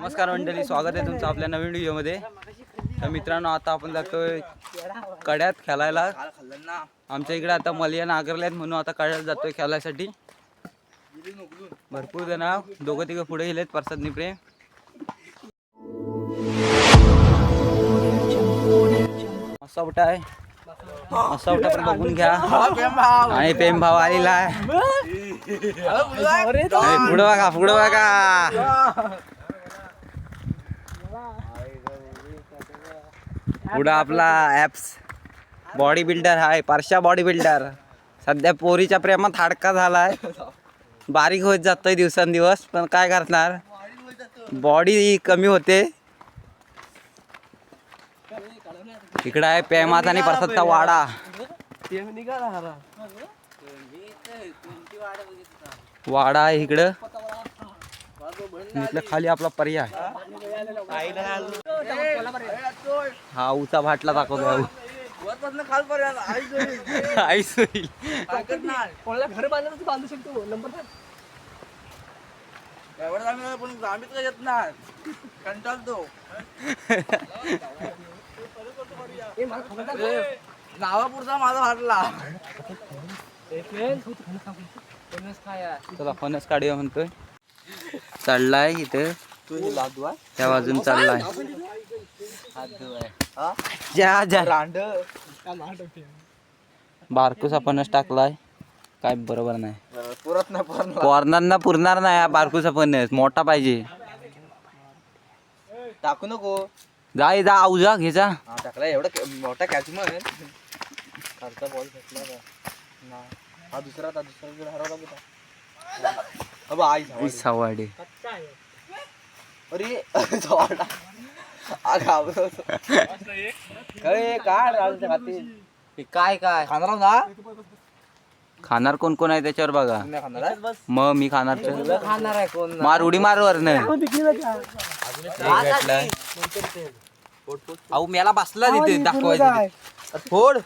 नमस्कार मंडळी, स्वागत आहे तुमचं आपल्या नवीन व्हिडिओमध्ये. तर मित्रांनो, आता आपण जातोय कड्यात खेळायला. आमच्या इकडे आता मलिया नागरल्यात म्हणून आता कड्यात जातोय खेळायसाठी. भरपूर जण दोघं तिघं पुढे गेलेत. प्रसाद प्रेम असा उठा आहे, असा उठा पण बघून घ्या. आणि प्रेम भाव आलेला आहे. पुढं बघा, पुढं बघा. पुढं आपला ॲप्स बॉडी बिल्डर आहे, पारशा बॉडी बिल्डर. सध्या पोरीच्या प्रेमात हाडका झालाय, बारीक होत जातोय दिवसांदिवस. पण काय करणार, बॉडी कमी होते. इकडं आहे प्रेमाचा आणि प्रसादचा वाडा. वाडा आहे इकडं. इथलं खाली आपला पर्याय. हा उचा भाटला दाखवतो. आईस होईल. घर बांधलं बांधू शकतो. नंबर कंटाळतो. नावापुरता माझा हारला. चला फणस काढूया म्हणतोय. चढलाय इथं, त्या बाजून चाललाय. जा जा बारकूसा फणस टाकलाय. काय बरोबर नाही, पुरणार नाही. बारकूसा फणस मोठा पाहिजे. टाकू नको. जा आऊजा घ्यायचा. टाकला एवढा मोठा कॅचमन. खालचा बॉल घेतला ना. हा दुसरा हरवला. आई सवाडे. अरे काय काय खाणार ना. खाणार कोण कोण आहे त्याच्यावर बघा. मग मी खाणार. खाणार आहे कोण. मार उडी मार वर न. अहो मेला बसला तिथे दाखवायचं. फोड.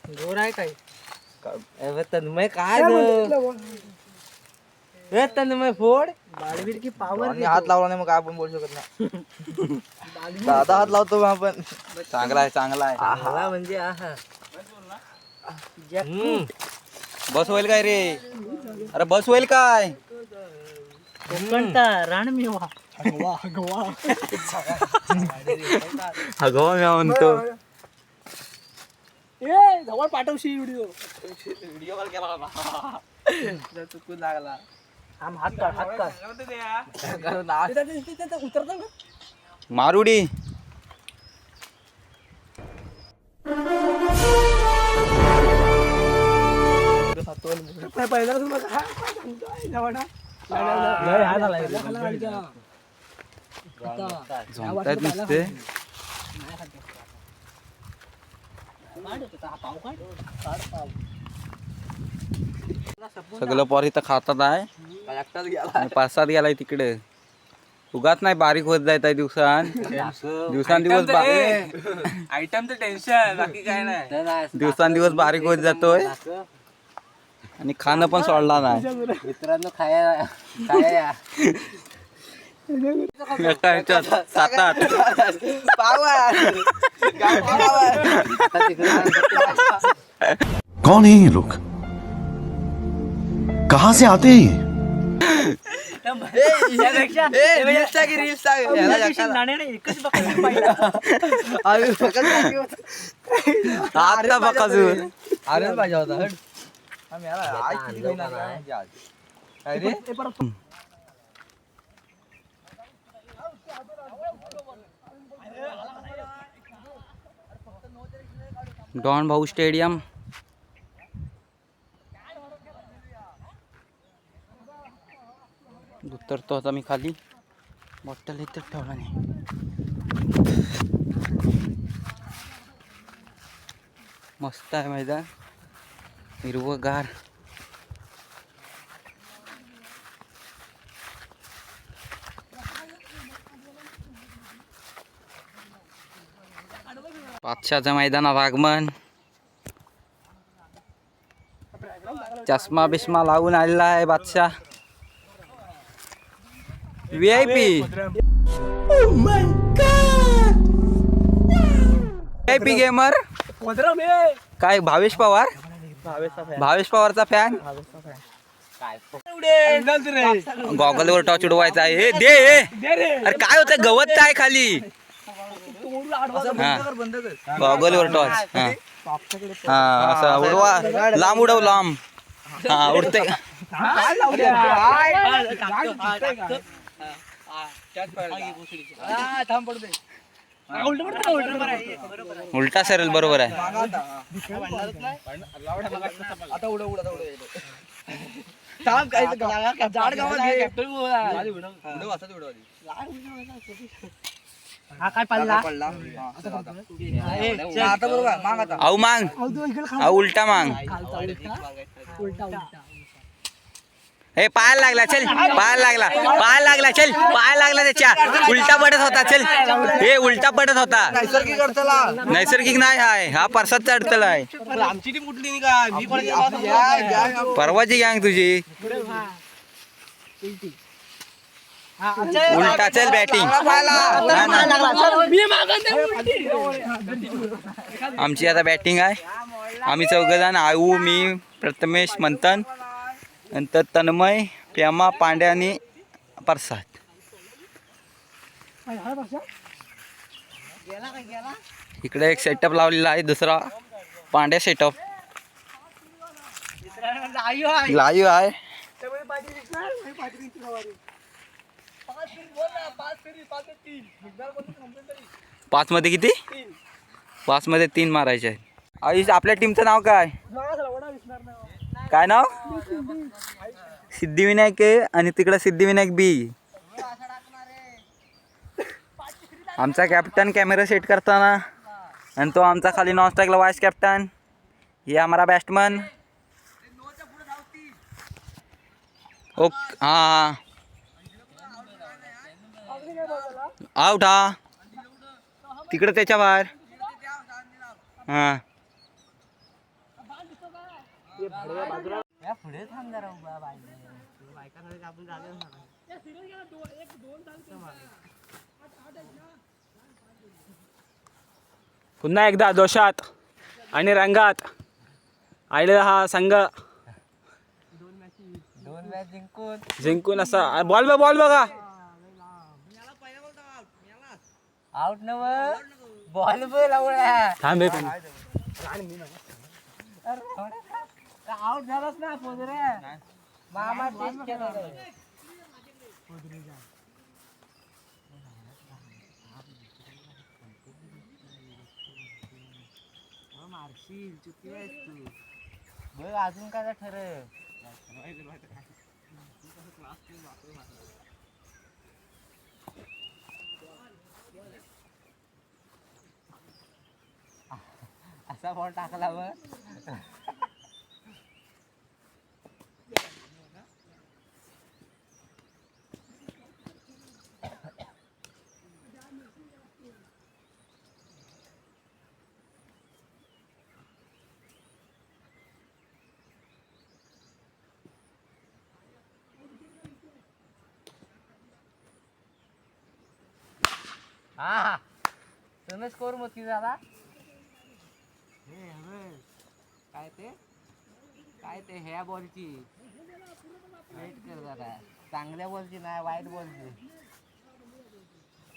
घोर आहे काय तन्मय काय तन्मय फोड. बाळवीर की पावर हात लावला नाही मग काय आपण बोलू शकत नाही. दादा हात लावतो आपण. चांगला आहे, चांगला आहे. आहा म्हणजे आहा. बस होईल काय रे. अरे बस होईल काय. कोकणता रानमेवा. अगवा मी म्हणतो. जवळ पाठवशी व्हिडिओ. चुकून लागला. हात काढ. उतरत ना मारुडी. झोंबतायत नुसते. सगळं पोर इथं खातात आहे. पाच-सात गेलाय तिकडे. उगाच नाही बारीक होत जायत आहे दिवसांदिवस. आयटमचं टेन्शन बाकी काय नाही. दिवसांदिवस बारीक होत जातोय आणि खाणं पण सोडला नाही. मित्रांनो खाया सात आठ कौन है ये लोग, कहाँ से आते हैं आता बघा. अरे पाहिजे होता. डॉन भाऊ स्टेडियम. उतरतो आता मी खाली. बॉटल इथं ठेवला नाही. मस्त आहे मैदान, हिरवगार. पाचशाच्या मैदानात आगमन. चष्मा बिष्मा लावून आलेला आहे बादशाह. VIP VIP gamer. काय भावेश पवार, भावेश पवारचा फॅन. गॉगल वर टॉर्च उडवायचा आहे. हे दे हे. अरे काय होतं गवत काय खाली. गॉगल वर टॉर्च. हा असं उडवा. लांब उडव लांब. हा उडते. उलटा सरल बरोबर आहे. आता उडव हा काय पडला आता बरोबर माग आता आऊ मांग. आऊ उलटा मांग. हे पाय लागला चल. पाय लागला. पाय लागला चल. पाय लागला त्याच्या. उलटा पडत होता चल. हे उलटा पडत होता. नैसर्गिक अडथळा. नैसर्गिक नाही आहे हा परसादचा अडथळा आहे. आमची टीम उठली नाही का मी पण परवाची गँग तुझी. उलटा चल बॅटिंग. आमची आता बॅटिंग आहे. आम्ही चौघजण आऊ, मी, प्रथमेश, मंथन, नंतर तन्मय, प्रेमा, पांड्या आणि प्रसाद. इकडे एक सेटअप लावलेला आहे दुसरा पांड्या सेटअप. लाईव्ह आहे. 5 मध्ये किती? 5 मध्ये 3 मारायचे आहेत. आयुष आपल्या टीमचं नाव काय? काय नाव? सिद्धिविनायक आहे आणि तिकडं सिद्धिविनायक बी. आमचा कॅप्टन कॅमेरा सेट करताना आणि तो आमचा खाली नॉनस्टॅकला वाईस कॅप्टन. ये हमारा बॅट्समन. ओके हां आउट. हा तिकडं त्याच्या बाहेर. हां पुन्हा एकदा दोषात आणि रंगात आलेला हा संघ जिंकून असा. बॉल बघा. आउट नव बॉल लावला. थांब हे आउट झालाच ना पोजरे. मामा टेस्ट केला मारशील चुकी आहेस तू. बघ अजून काय ठरव. असा बॉल टाकला मग. हा तुम्ही स्कोर मग किती झाला. काय ते ह्या बॉलची वेट कर जरा. चांगल्या बॉलची नाही वाईट बॉलची.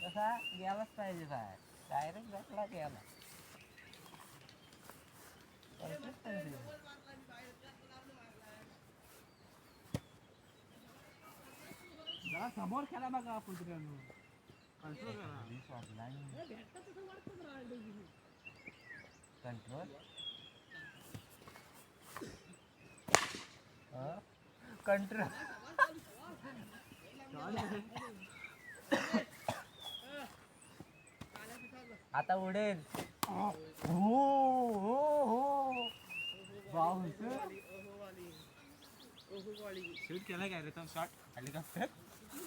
तसा गेलाच पाहिजे काय. डायरेक्ट बॅटला गेला. जरा समोर खेळा बघा पुढऱ्यानो. Control control. आता उडेल. शूट केला काय रे तो शॉट हेलिकॉप्टर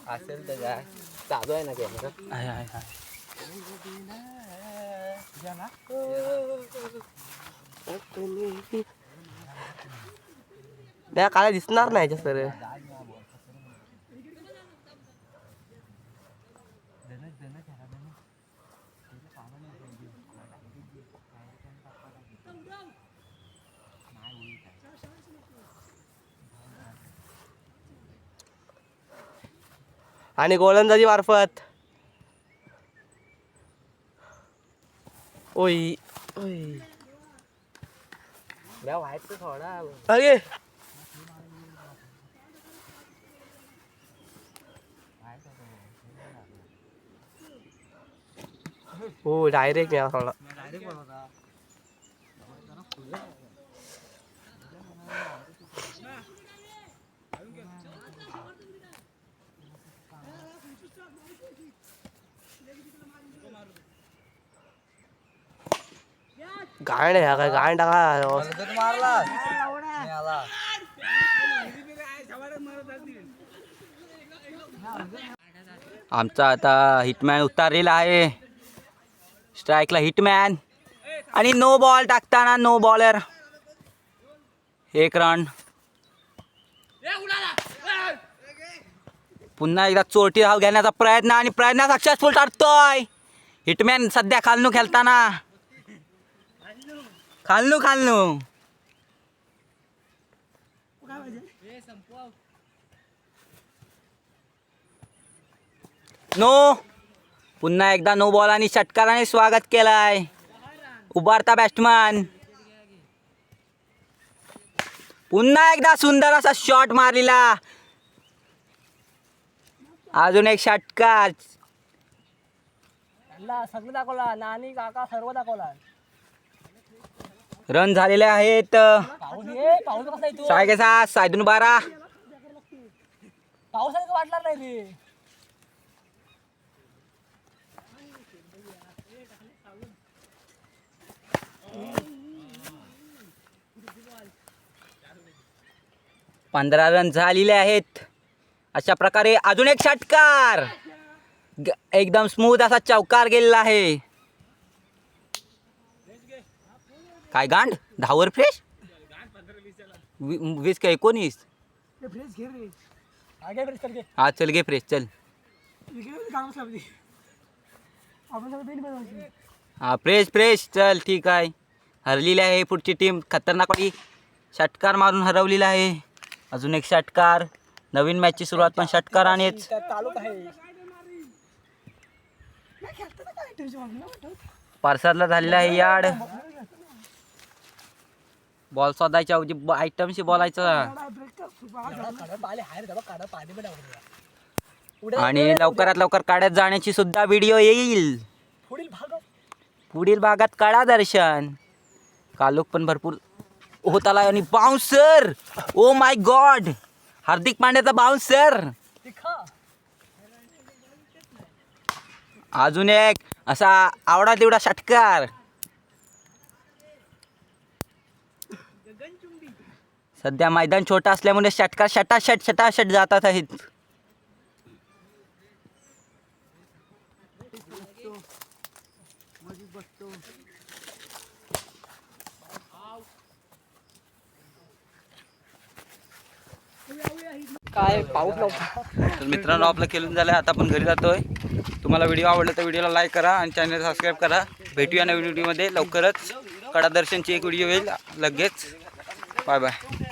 असेल तर काय चालू आहे ना कॅमेरा. त्या काय दिसणार नाही याच्या सर. आणि गोलंदाजी मार्फत ओय ओय व्हायचं थोडा अरे हो डायरेक्ट मिळाला थोडा. गांड आहे काय गांड टाका मारला आमचा आता हिटमॅन उतारलेला आहे. स्ट्राईकला हिटमॅन आणि नो बॉल टाकताना नो बॉलर. 1 रन. पुन्हा एकदा चोरटी धाव घेण्याचा प्रयत्न आणि प्रयत्न सक्सेसफुल ठरतोय. हिटमॅन सध्या खालनू खेळताना खालनू नो. पुन्हा एकदा नो बॉल आणि षटकाराने स्वागत केलाय उभारता बॅट्समन. पुन्हा एकदा सुंदर असा शॉट मारलेला. अजून एक षटकार. सगळं दाखवला नानी काका सर्व दाखवला. रन झालेले आहेत. पाऊस कसा येतो 6 सायदून 12. पावसाचं वाटणार नाही रे. पंधरा रन झालेले आहेत. अशा प्रकारे अजून एक षटकार. एकदम स्मूथ असा चौकार गेलेला आहे. काय गांड धावर फ्रेश 20 का 19. हा चल घे फ्रेश चल. हा फ्रेश चल ठीक आहे. हरलेली आहे पुढची टीम. खतरनाक षटकार मारून हरवलेला आहे. अजून एक षटकार. नवीन मॅचची सुरुवात पण षटकारानेच. पारसादला झालेला आहे यार्ड. बॉल शोधायच्या आयटमशी बोलायचं. आणि लवकरात लवकर काढत जाण्याची सुद्धा व्हिडिओ येईल. पुढील भागात काढा दर्शन. कालोख पण भरपूर होत आला आणि bouncer. Oh my God. Hardik पांड्याचा बाउन्सर. अजून एक असा आवडा तेवढा षटकार. सध्या मैदान छोटा असल्यामुळे षटकार शटाशट जातात आहेत. काय पाऊस नव्हता. तर मित्रांनो आपलं खेळून झालं. आता आपण घरी जातोय. तुम्हाला व्हिडिओ आवडला तर व्हिडिओला लाईक करा आणि चॅनल सबस्क्राईब करा. भेटूया नवीन व्हिडिओमध्ये लवकरच. कडा दर्शनची एक व्हिडिओ येईल लगेच. Bye bye.